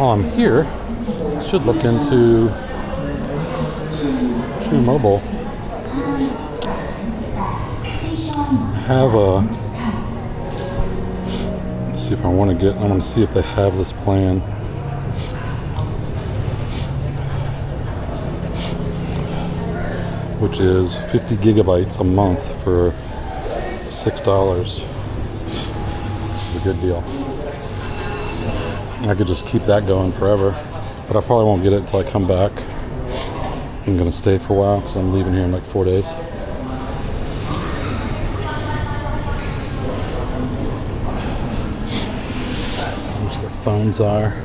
while I'm here, I should look into True Mobile. I have a, let's see if I want to see if they have this plan. Which is 50 gigabytes a month for $6. It's a good deal. I could just keep that going forever, but I probably won't get it until I come back. I'm gonna stay for a while because I'm leaving here in like 4 days. How much their phones are.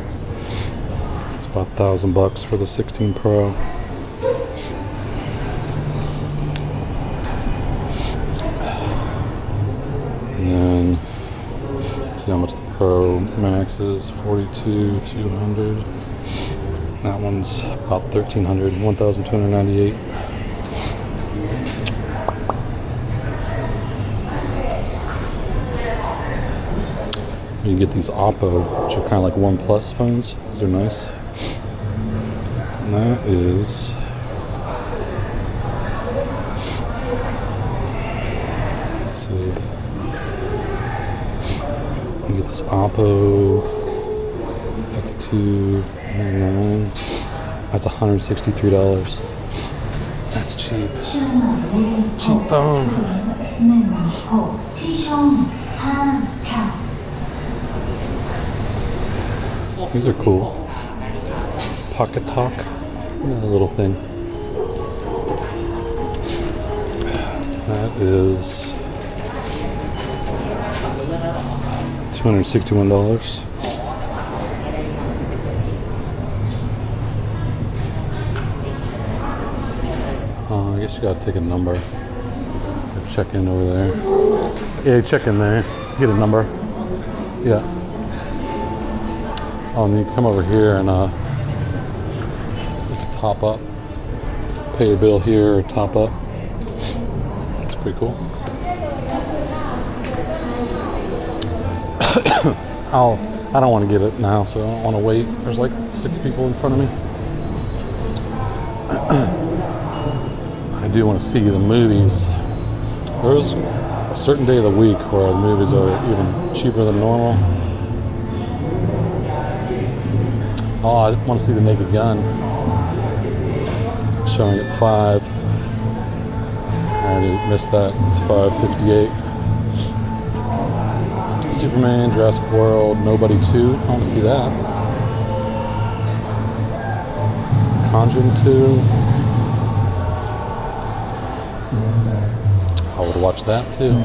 It's about $1,000 for the 16 Pro. And then let's see how much the Pro Max is. 42,200. That one's about 1,300, 1,298. You can get these OPPO, which are kind of like OnePlus phones. These are nice. And that is let's see. You get this OPPO 5299. That's $163. That's cheap. Cheap phone. These are cool. Pocket Talk. Look at that little thing. That is $261. I guess you gotta take a number. Check in over there. Yeah, check in there. Get a number. Yeah. Oh, and then you come over here and you can top up. Pay your bill here or top up. That's pretty cool. I don't want to get it now, so I don't want to wait. There's like 6 people in front of me. I do want to see the movies. There's a certain day of the week where the movies are even cheaper than normal. Oh, I want to see The Naked Gun. Showing at 5. I already missed that. It's 5:58. Superman, Jurassic World, Nobody 2. I want to see that. Conjuring 2. I would watch that too.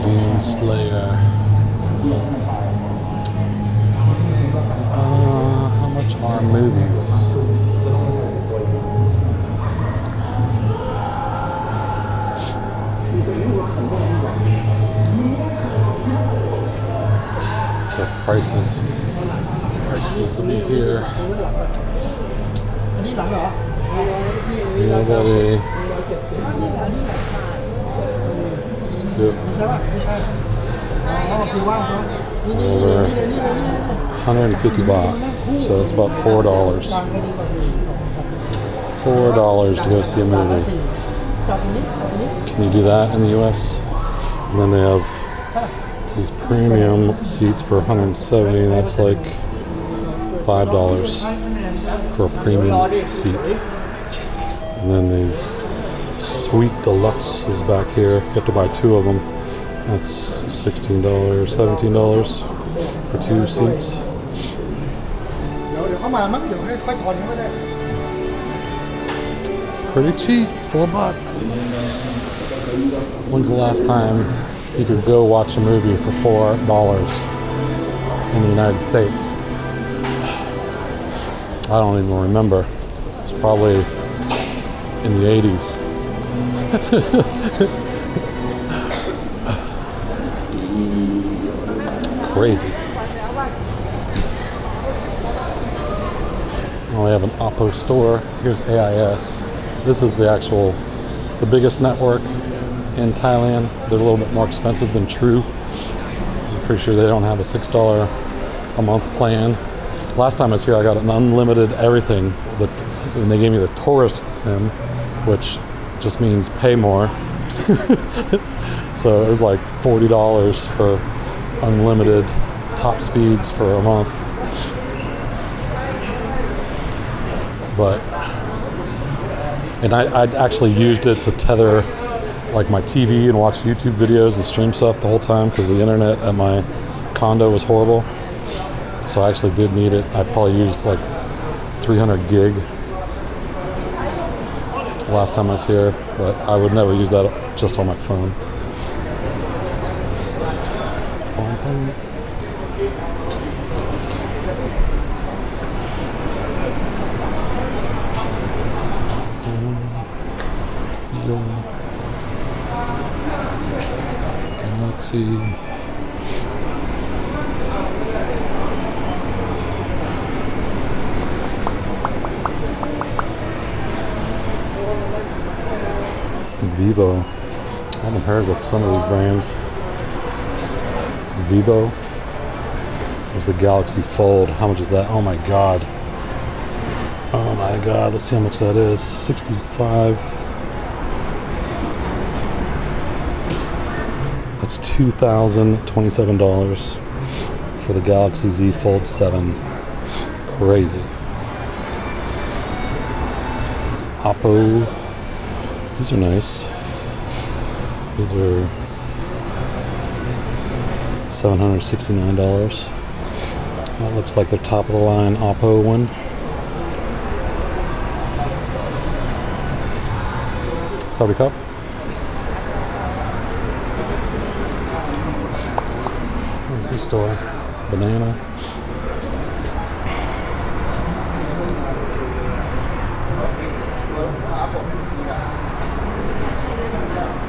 Demon Slayer. How much are movies? The prices will be here. Nobody. Skip. Over 150 baht. So it's about $4. $4 to go see a movie. Can you do that in the US? And then they have these premium seats for 170. That's like $5 for a premium seat. And then these sweet deluxes back here. You have to buy 2 of them. That's $16, $17 for 2 seats. Pretty cheap, $4. When's the last time you could go watch a movie for $4 in the United States? I don't even remember. It's probably in the 80s. Crazy. Oh, they have an OPPO store. Here's AIS. This is the biggest network. in Thailand. They're a little bit more expensive than True. I'm pretty sure they don't have a $6 a month plan. Last time I was here, I got an unlimited everything, and they gave me the tourist SIM, which just means pay more. So it was like $40 for unlimited top speeds for a month. And I'd actually used it to tether like my TV and watch YouTube videos and stream stuff the whole time because the internet at my condo was horrible. So I actually did need it. I probably used like 300 gig last time I was here, but I would never use that just on my phone. Galaxy. Vivo. I haven't heard of some of these brands. Vivo. There's the Galaxy Fold. How much is that? Oh my god. Oh my god. Let's see how much that is. 65. That's $2,027 for the Galaxy Z Fold 7. Crazy. OPPO. These are nice. These are $769. That looks like the top of the line OPPO one. Saudi Cup. Where's this store? Banana.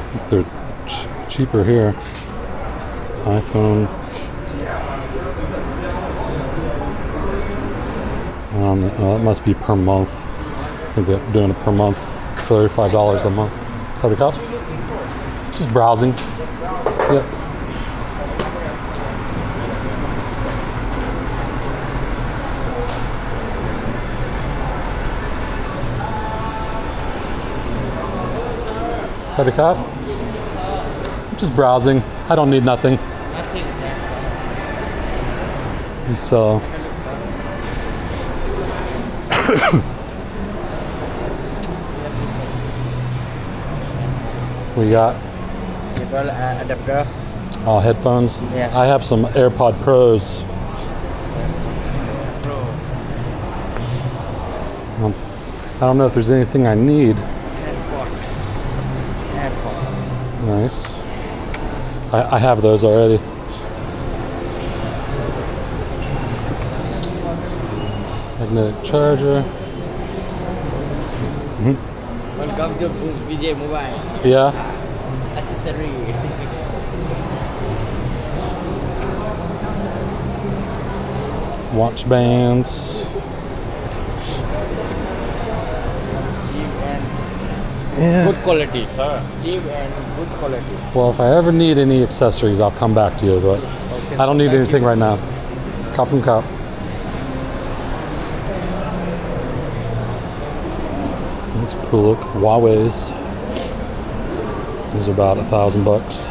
I think they're cheaper here. iPhone. That must be per month. I think they're doing it per month, $35 a month. Saudi Cup. Just browsing. Yep. Saudi Cup. Just browsing. I don't need nothing. We sell. We got adapter. Headphones. Yeah. I have some AirPod Pros. I don't know if there's anything I need. AirPod. Nice. I have those already. Magnetic charger. Welcome to VJ Mobile. Yeah. Accessory. Watch bands. Yeah. Good quality, sir. Cheap and good quality. Well, if I ever need any accessories, I'll come back to you, but Okay, I don't need anything right now. Cup and cup. That's a cool look. Huawei's. These are about $1,000.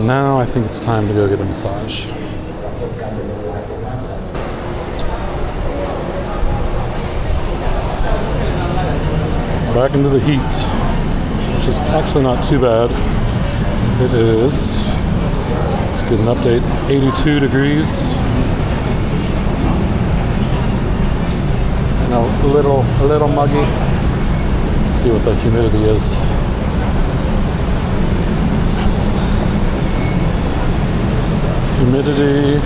Now I think it's time to go get a massage. Back into the heat, which is actually not too bad. It is, let's get an update, 82 degrees. And a little muggy. Let's see what the humidity is. Humidity,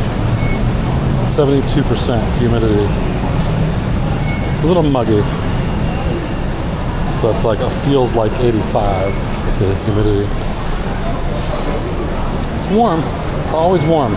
72% humidity. A little muggy. So that's like, it feels like 85 with the humidity. It's warm. It's always warm.